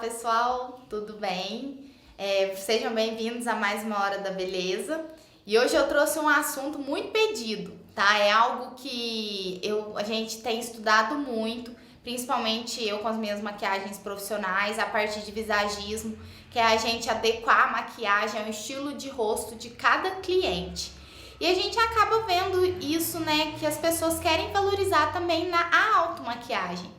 pessoal, tudo bem? Sejam bem-vindos a mais uma Hora da Beleza. E hoje eu trouxe um assunto muito pedido, tá? É algo que a gente tem estudado muito, principalmente eu com as minhas maquiagens profissionais, a parte de visagismo, que é a gente adequar a maquiagem ao estilo de rosto de cada cliente. E a gente acaba vendo isso, né, que as pessoas querem valorizar também na automaquiagem.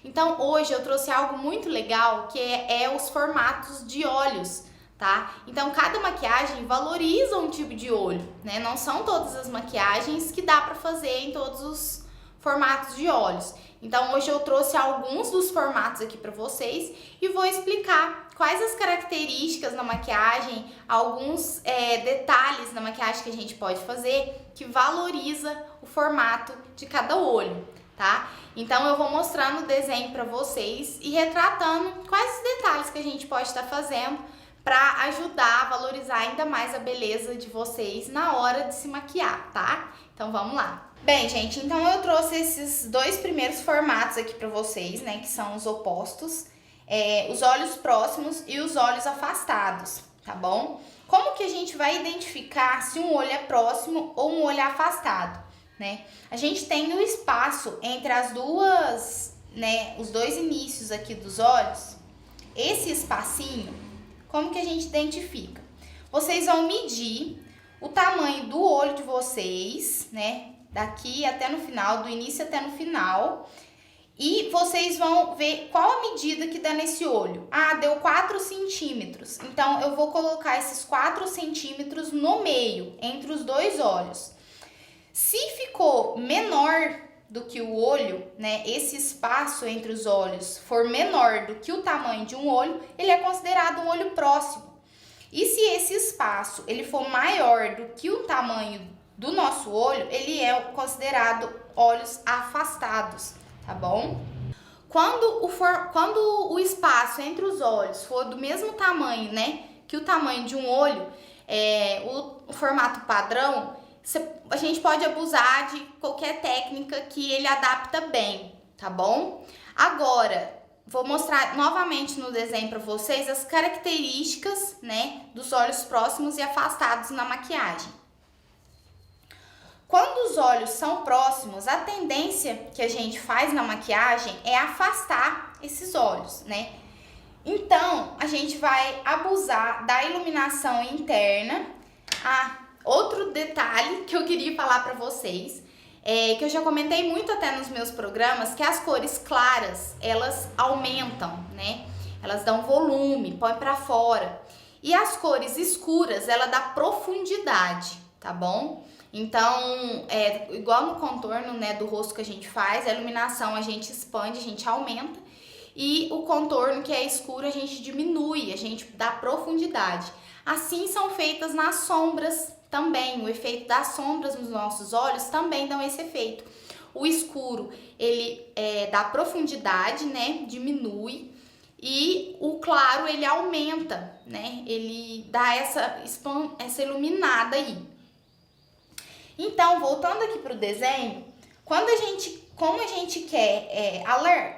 Então hoje eu trouxe algo muito legal que é os formatos de olhos, tá? Então cada maquiagem valoriza um tipo de olho, né? Não são todas as maquiagens que dá pra fazer em todos os formatos de olhos. Então hoje eu trouxe alguns dos formatos aqui pra vocês e vou explicar quais as características na maquiagem, alguns detalhes na maquiagem que a gente pode fazer que valoriza o formato de cada olho, tá? Então eu vou mostrando o desenho para vocês e retratando quais os detalhes que a gente pode estar fazendo para ajudar a valorizar ainda mais a beleza de vocês na hora de se maquiar, tá? Então vamos lá. Bem, gente, então eu trouxe esses dois primeiros formatos aqui para vocês, né, que são os opostos, os olhos próximos e os olhos afastados, tá bom? Como que a gente vai identificar se um olho é próximo ou um olho é afastado? Né? A gente tem o espaço entre as duas, né, os dois inícios aqui dos olhos, esse espacinho, como que a gente identifica? Vocês vão medir o tamanho do olho de vocês, né, daqui até no final, do início até no final, e vocês vão ver qual a medida que dá nesse olho. Ah, deu 4 centímetros, então eu vou colocar esses 4 centímetros no meio, entre os dois olhos. Se ficou menor do que o olho, né, esse espaço entre os olhos for menor do que o tamanho de um olho, ele é considerado um olho próximo. E se esse espaço ele for maior do que o tamanho do nosso olho, ele é considerado olhos afastados, tá bom? Quando o espaço entre os olhos for do mesmo tamanho, né, que o tamanho de um olho, o formato padrão, a gente pode abusar de qualquer técnica que ele adapta bem, tá bom? Agora, vou mostrar novamente no desenho para vocês as características, né, dos olhos próximos e afastados na maquiagem. Quando os olhos são próximos, a tendência que a gente faz na maquiagem é afastar esses olhos, né? Então, a gente vai abusar da iluminação interna. Outro detalhe que eu queria falar para vocês, que eu já comentei muito até nos meus programas, que as cores claras, elas aumentam, né? Elas dão volume, põe para fora. E as cores escuras, ela dá profundidade, tá bom? Então, igual no contorno, né, do rosto que a gente faz, a iluminação a gente expande, a gente aumenta. E o contorno, que é escuro, a gente diminui, a gente dá profundidade. Assim são feitas nas sombras também, o efeito das sombras nos nossos olhos também dão esse efeito. O escuro, ele dá profundidade, né, diminui, e o claro, ele aumenta, né, ele dá essa iluminada aí. Então, voltando aqui para o desenho, como a gente quer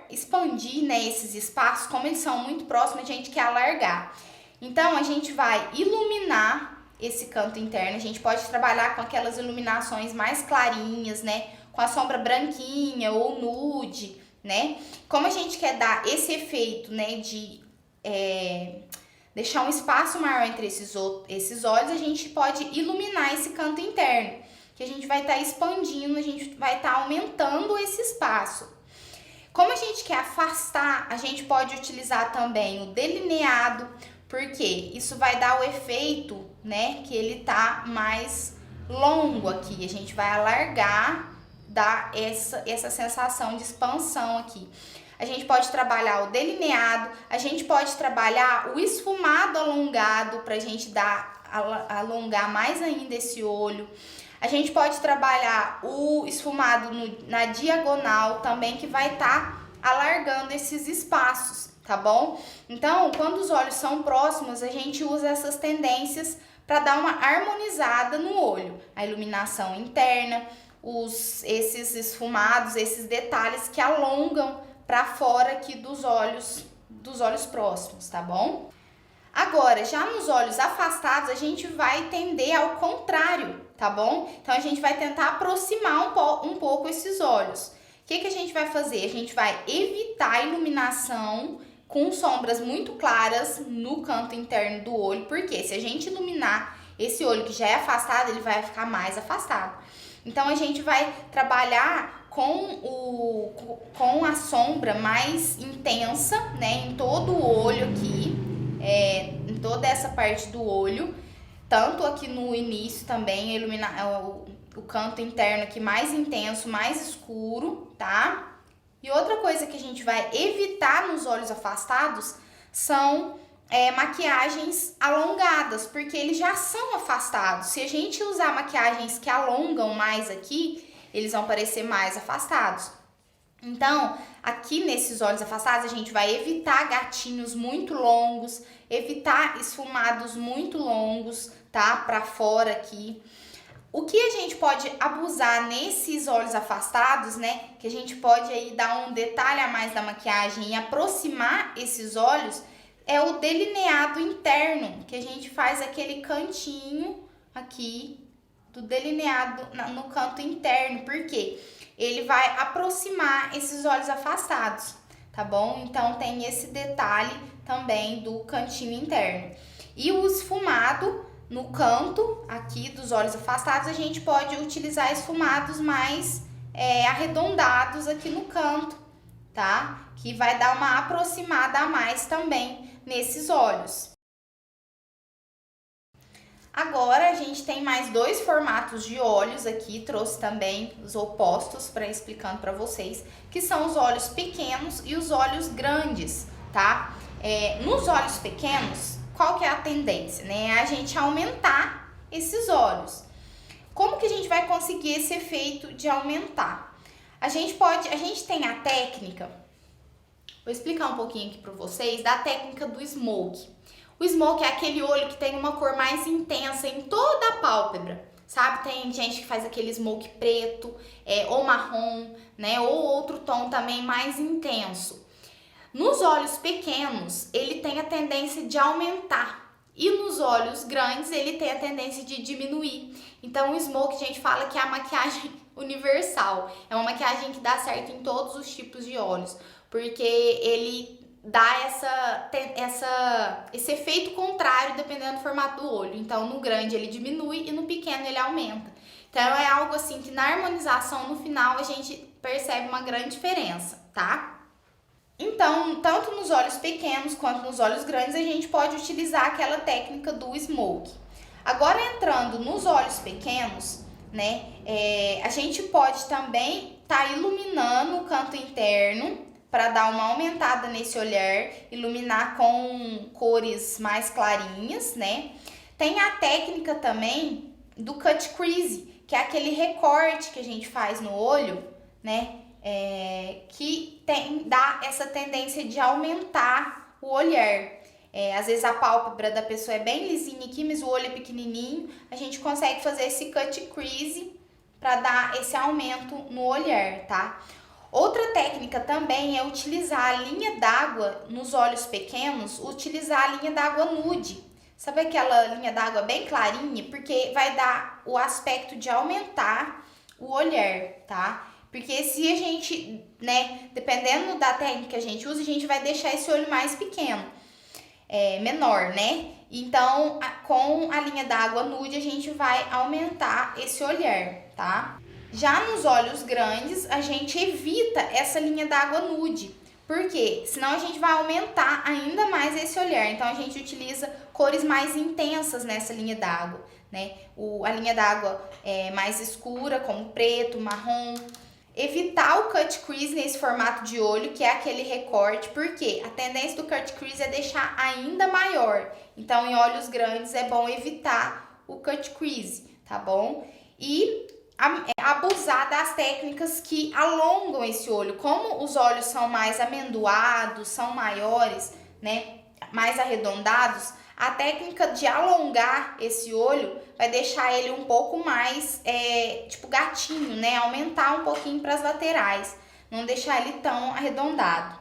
expandir, né, esses espaços, como eles são muito próximos, a gente quer alargar. Então, a gente vai iluminar esse canto interno, a gente pode trabalhar com aquelas iluminações mais clarinhas, né, com a sombra branquinha ou nude, né. Como a gente quer dar esse efeito, né, de deixar um espaço maior entre esses olhos, a gente pode iluminar esse canto interno, que a gente vai estar expandindo, a gente vai estar aumentando esse espaço. Como a gente quer afastar, a gente pode utilizar também o delineado, porque isso vai dar o efeito, né, que ele tá mais longo aqui. A gente vai alargar, dar essa sensação de expansão aqui. A gente pode trabalhar o delineado, a gente pode trabalhar o esfumado alongado pra gente alongar mais ainda esse olho. A gente pode trabalhar o esfumado na diagonal também, que vai estar alargando esses espaços, tá bom? Então, quando os olhos são próximos, a gente usa essas tendências para dar uma harmonizada no olho. A iluminação interna, esses esfumados, esses detalhes que alongam para fora aqui dos olhos dos olhos próximos, tá bom? Agora, já nos olhos afastados, a gente vai tender ao contrário, tá bom? Então, a gente vai tentar aproximar um pouco esses olhos. O que a gente vai fazer? A gente vai evitar a iluminação com sombras muito claras no canto interno do olho, porque se a gente iluminar esse olho que já é afastado, ele vai ficar mais afastado. Então, a gente vai trabalhar com a sombra mais intensa, né, em todo o olho aqui, em toda essa parte do olho, tanto aqui no início também, iluminar o canto interno aqui mais intenso, mais escuro, tá? E outra coisa que a gente vai evitar nos olhos afastados são maquiagens alongadas, porque eles já são afastados. Se a gente usar maquiagens que alongam mais aqui, eles vão parecer mais afastados. Então, aqui nesses olhos afastados, a gente vai evitar gatinhos muito longos, evitar esfumados muito longos, tá? Pra fora aqui. O que a gente pode abusar nesses olhos afastados, né? Que a gente pode aí dar um detalhe a mais da maquiagem e aproximar esses olhos, é o delineado interno, que a gente faz aquele cantinho aqui do delineado no canto interno, porque ele vai aproximar esses olhos afastados, tá bom? Então, tem esse detalhe também do cantinho interno. E o esfumado no canto aqui dos olhos afastados, a gente pode utilizar esfumados mais arredondados aqui no canto, tá? Que vai dar uma aproximada a mais também nesses olhos. Agora, a gente tem mais dois formatos de olhos aqui, trouxe também os opostos para explicando para vocês, que são os olhos pequenos e os olhos grandes, tá? Nos olhos pequenos, qual que é a tendência, né? A gente aumentar esses olhos. Como que a gente vai conseguir esse efeito de aumentar? A gente tem a técnica, vou explicar um pouquinho aqui para vocês, da técnica do smoke. O smoke é aquele olho que tem uma cor mais intensa em toda a pálpebra, sabe? Tem gente que faz aquele smoke preto, ou marrom, né? Ou outro tom também mais intenso. Nos olhos pequenos, ele tem a tendência de aumentar. E nos olhos grandes, ele tem a tendência de diminuir. Então, o smoke, a gente fala que é a maquiagem universal. É uma maquiagem que dá certo em todos os tipos de olhos, porque ele dá esse efeito contrário dependendo do formato do olho. Então, no grande ele diminui e no pequeno ele aumenta. Então, é algo assim que na harmonização, no final, a gente percebe uma grande diferença, tá? Então, tanto nos olhos pequenos quanto nos olhos grandes, a gente pode utilizar aquela técnica do smoke. Agora, entrando nos olhos pequenos, né, a gente pode também estar iluminando o canto interno para dar uma aumentada nesse olhar, iluminar com cores mais clarinhas, né? Tem a técnica também do cut crease, que é aquele recorte que a gente faz no olho, né? Que dá essa tendência de aumentar o olhar. Às vezes a pálpebra da pessoa é bem lisinha aqui, mas o olho é pequenininho, a gente consegue fazer esse cut crease para dar esse aumento no olhar, tá? Outra técnica também é utilizar a linha d'água nos olhos pequenos, utilizar a linha d'água nude. Sabe aquela linha d'água bem clarinha? Porque vai dar o aspecto de aumentar o olhar, tá? Porque se a gente, né, dependendo da técnica que a gente usa, a gente vai deixar esse olho mais pequeno, menor, né? Então, com a linha d'água nude, a gente vai aumentar esse olhar, tá? Já nos olhos grandes, a gente evita essa linha d'água nude. Por quê? Senão a gente vai aumentar ainda mais esse olhar. Então, a gente utiliza cores mais intensas nessa linha d'água, né? A linha d'água mais escura, como preto, marrom. Evitar o cut crease nesse formato de olho, que é aquele recorte, porque a tendência do cut crease é deixar ainda maior. Então, em olhos grandes, é bom evitar o cut crease, tá bom? E abusar das técnicas que alongam esse olho. Como os olhos são mais amendoados, são maiores, né, mais arredondados, a técnica de alongar esse olho vai deixar ele um pouco mais, tipo gatinho, né, aumentar um pouquinho para as laterais, não deixar ele tão arredondado.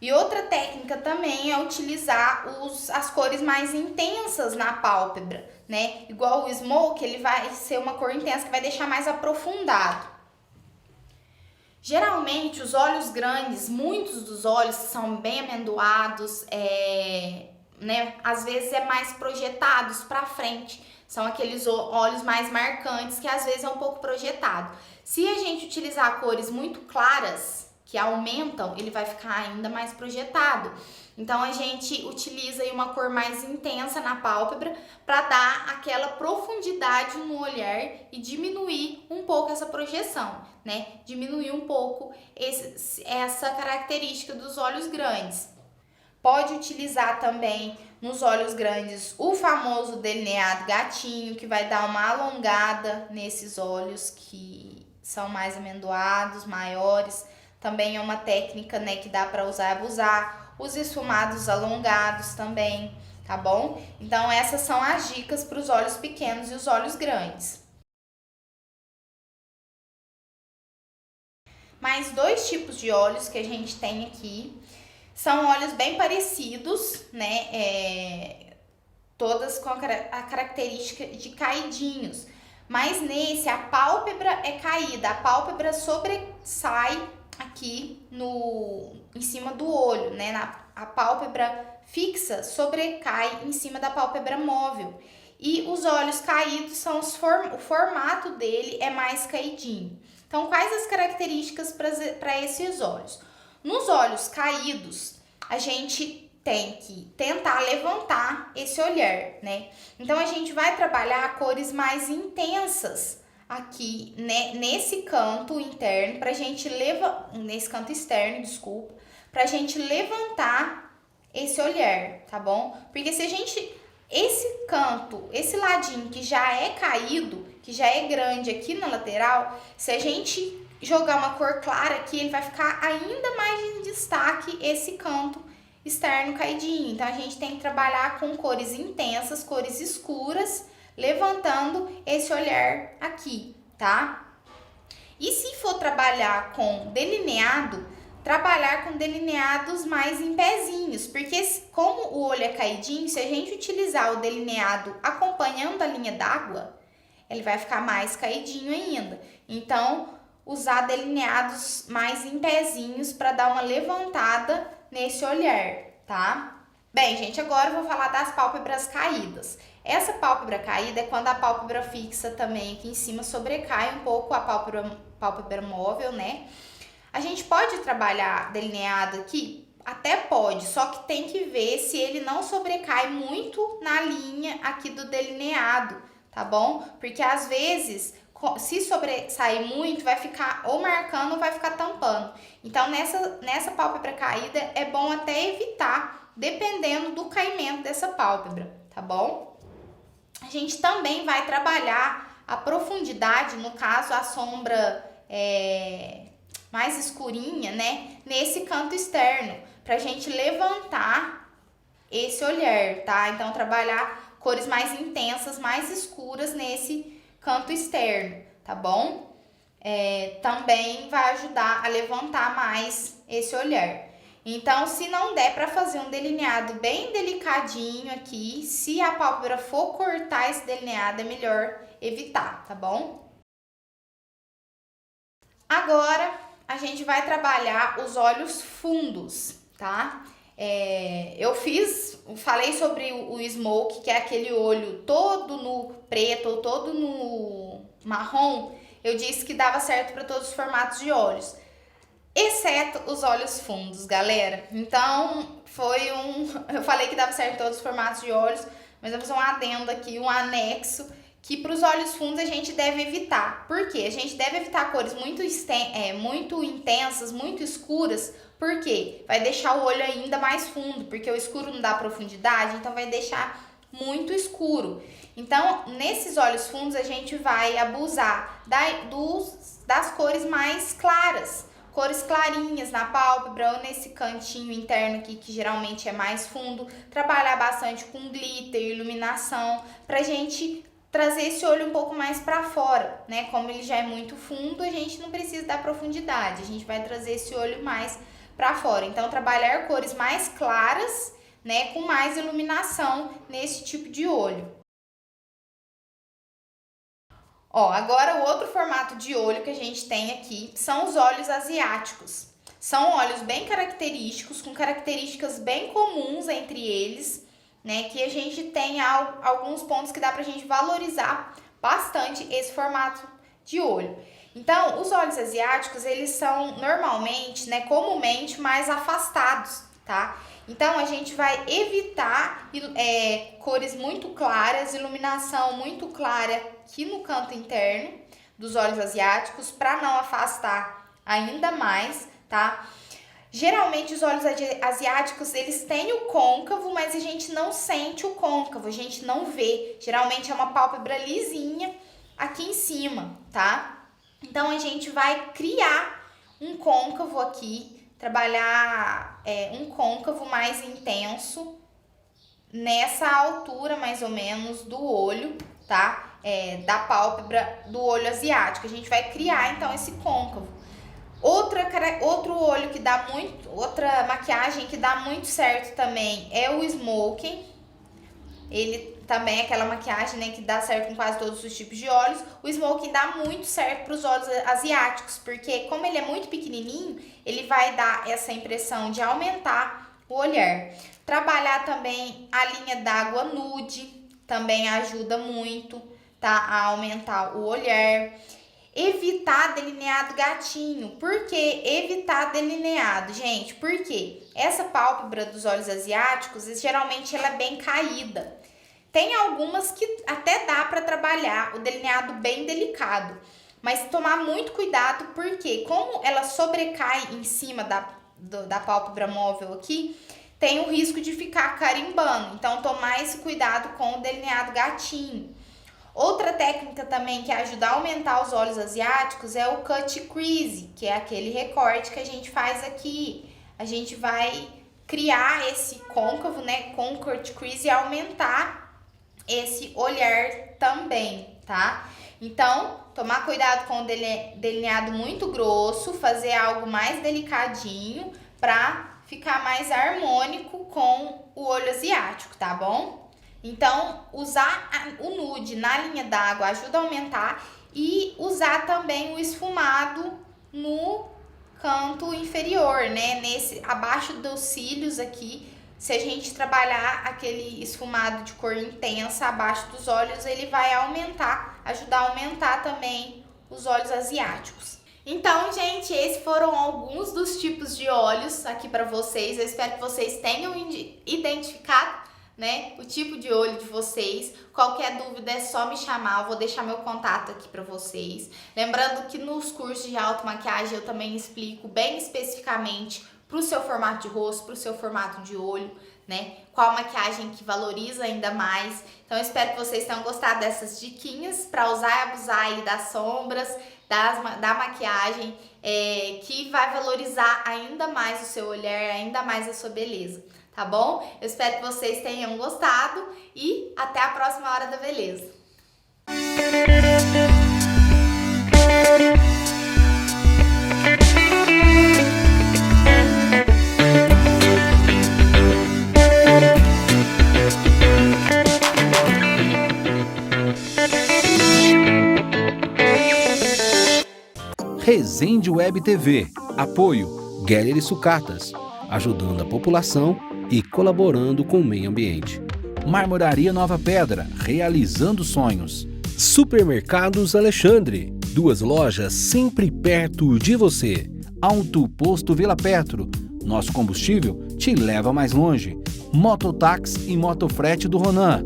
E outra técnica também é utilizar as cores mais intensas na pálpebra, né? Igual o smoke, ele vai ser uma cor intensa que vai deixar mais aprofundado. Geralmente, os olhos grandes, muitos dos olhos são bem amendoados, né? Às vezes é mais projetados para frente. São aqueles olhos mais marcantes que às vezes é um pouco projetado. Se a gente utilizar cores muito claras, que aumentam, ele vai ficar ainda mais projetado. Então a gente utiliza aí uma cor mais intensa na pálpebra para dar aquela profundidade no olhar e diminuir um pouco essa projeção, né? Diminuir um pouco essa característica dos olhos grandes. Pode utilizar também nos olhos grandes o famoso delineado gatinho, que vai dar uma alongada nesses olhos que são mais amendoados, maiores. Também é uma técnica, né, que dá para usar e abusar. Os esfumados alongados também, tá bom? Então essas são as dicas para os olhos pequenos e os olhos grandes. Mais dois tipos de olhos que a gente tem aqui. São olhos bem parecidos, né? Todas com a característica de caidinhos. Mas nesse, a pálpebra é caída, a pálpebra sobressai aqui em cima do olho, né? A pálpebra fixa sobrecai em cima da pálpebra móvel. E os olhos caídos o formato dele é mais caidinho. Então, quais as características para esses olhos? Nos olhos caídos, a gente tem que tentar levantar esse olhar, né? Então, a gente vai trabalhar cores mais intensas aqui, né, nesse canto interno, nesse canto externo, desculpa, pra gente levantar esse olhar, tá bom? Porque se a gente, esse canto, esse ladinho que já é caído, que já é grande aqui na lateral, se a gente jogar uma cor clara aqui, ele vai ficar ainda mais em destaque esse canto externo caidinho. Então, a gente tem que trabalhar com cores intensas, cores escuras, levantando esse olhar aqui, tá? E se for trabalhar com delineado, trabalhar com delineados mais em pezinhos, porque como o olho é caidinho, se a gente utilizar o delineado acompanhando a linha d'água, ele vai ficar mais caidinho ainda. Então, usar delineados mais em pezinhos para dar uma levantada nesse olhar, tá? Bem, gente, agora eu vou falar das pálpebras caídas. Essa pálpebra caída é quando a pálpebra fixa também aqui em cima sobrecai um pouco a pálpebra móvel, né? A gente pode trabalhar delineado aqui? Até pode, só que tem que ver se ele não sobrecai muito na linha aqui do delineado, tá bom? Porque às vezes, se sobressair muito, vai ficar ou marcando ou vai ficar tampando. Então, nessa pálpebra caída, é bom até evitar, dependendo do caimento dessa pálpebra, tá bom? A gente também vai trabalhar a profundidade, no caso, a sombra mais escurinha, né? Nesse canto externo, pra gente levantar esse olhar, tá? Então, trabalhar cores mais intensas, mais escuras nesse canto externo, tá bom? Também vai ajudar a levantar mais esse olhar. Então, se não der para fazer um delineado bem delicadinho aqui, se a pálpebra for cortar esse delineado, é melhor evitar, tá bom? Agora, a gente vai trabalhar os olhos fundos, tá? Eu falei sobre o smoke, que é aquele olho todo no preto ou todo no marrom. Eu disse que dava certo para todos os formatos de olhos, exceto os olhos fundos, galera. Então, eu falei que dava certo em todos os formatos de olhos, mas eu vou fazer um adendo aqui, um anexo, que para os olhos fundos a gente deve evitar. Por quê? A gente deve evitar cores muito intensas, muito escuras, porque vai deixar o olho ainda mais fundo, porque o escuro não dá profundidade, então vai deixar muito escuro. Então, nesses olhos fundos, a gente vai abusar das cores mais claras, cores clarinhas na pálpebra ou nesse cantinho interno aqui, que geralmente é mais fundo. Trabalhar bastante com glitter, iluminação, pra gente trazer esse olho um pouco mais para fora, né? Como ele já é muito fundo, a gente não precisa dar profundidade, a gente vai trazer esse olho mais para fora. Então, trabalhar cores mais claras, né, com mais iluminação nesse tipo de olho. Ó, agora o outro formato de olho que a gente tem aqui são os olhos asiáticos. São olhos bem característicos, com características bem comuns entre eles, né, que a gente tem alguns pontos que dá pra gente valorizar bastante esse formato de olho. Então, os olhos asiáticos, eles são normalmente, né, comumente mais afastados, tá? Então, a gente vai evitar cores muito claras, iluminação muito clara aqui no canto interno dos olhos asiáticos, para não afastar ainda mais, tá? Geralmente, os olhos asiáticos, eles têm o côncavo, mas a gente não sente o côncavo, a gente não vê. Geralmente, é uma pálpebra lisinha aqui em cima, tá? Então, a gente vai criar um côncavo aqui, trabalhar um côncavo mais intenso nessa altura, mais ou menos, do olho, tá? Da pálpebra do olho asiático. A gente vai criar, então, esse côncavo. Outro olho que dá muito, outra maquiagem que dá muito certo também é o smoking. Ele também é aquela maquiagem, né, que dá certo com quase todos os tipos de olhos. O smoking dá muito certo para os olhos asiáticos, porque como ele é muito pequenininho, ele vai dar essa impressão de aumentar o olhar. Trabalhar também a linha d'água nude também ajuda muito, tá, a aumentar o olhar. Evitar delineado gatinho. Por que evitar delineado, gente? Porque essa pálpebra dos olhos asiáticos, geralmente ela é bem caída. Tem algumas que até dá para trabalhar o delineado bem delicado, mas tomar muito cuidado, porque como ela sobrecai em cima da pálpebra móvel aqui, tem o risco de ficar carimbando. Então, tomar esse cuidado com o delineado gatinho. Outra técnica também que ajuda a aumentar os olhos asiáticos é o cut crease, que é aquele recorte que a gente faz aqui. A gente vai criar esse côncavo, né, com o cut crease e aumentar esse olhar também, tá? Então, tomar cuidado com o delineado muito grosso, fazer algo mais delicadinho para ficar mais harmônico com o olho asiático, tá bom? Então, usar o nude na linha d'água ajuda a aumentar, e usar também o esfumado no canto inferior, né? Abaixo dos cílios aqui, se a gente trabalhar aquele esfumado de cor intensa abaixo dos olhos, ele vai ajudar a aumentar também os olhos asiáticos. Então, gente, esses foram alguns dos tipos de olhos aqui para vocês. Eu espero que vocês tenham identificado, né, o tipo de olho de vocês. Qualquer dúvida é só me chamar, eu vou deixar meu contato aqui para vocês. Lembrando que nos cursos de automaquiagem eu também explico bem especificamente para o seu formato de rosto, para o seu formato de olho, né, qual maquiagem que valoriza ainda mais. Então eu espero que vocês tenham gostado dessas diquinhas para usar e abusar aí das sombras, da maquiagem, que vai valorizar ainda mais o seu olhar, ainda mais a sua beleza. Tá bom? Eu espero que vocês tenham gostado e até a próxima Hora da Beleza. Resende Web TV. Apoio Gallery Sucatas, ajudando a população e colaborando com o meio ambiente. Marmoraria Nova Pedra, realizando sonhos. Supermercados Alexandre, 2 lojas sempre perto de você. Alto Posto Vila Petro, nosso combustível te leva mais longe. Mototáxi e Motofrete do Ronan.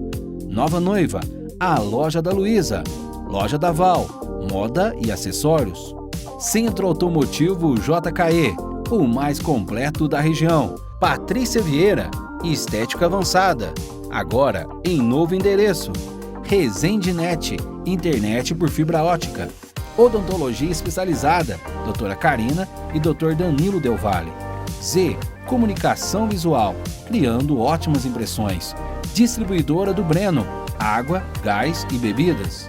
Nova Noiva, a Loja da Luísa. Loja da Val, moda e acessórios. Centro Automotivo JKE, o mais completo da região. Patrícia Vieira, estética avançada, agora em novo endereço. Resende Net, internet por fibra ótica. Odontologia especializada, doutora Karina e Dr. Danilo Del Valle. Z, comunicação visual, criando ótimas impressões. Distribuidora do Breno, água, gás e bebidas.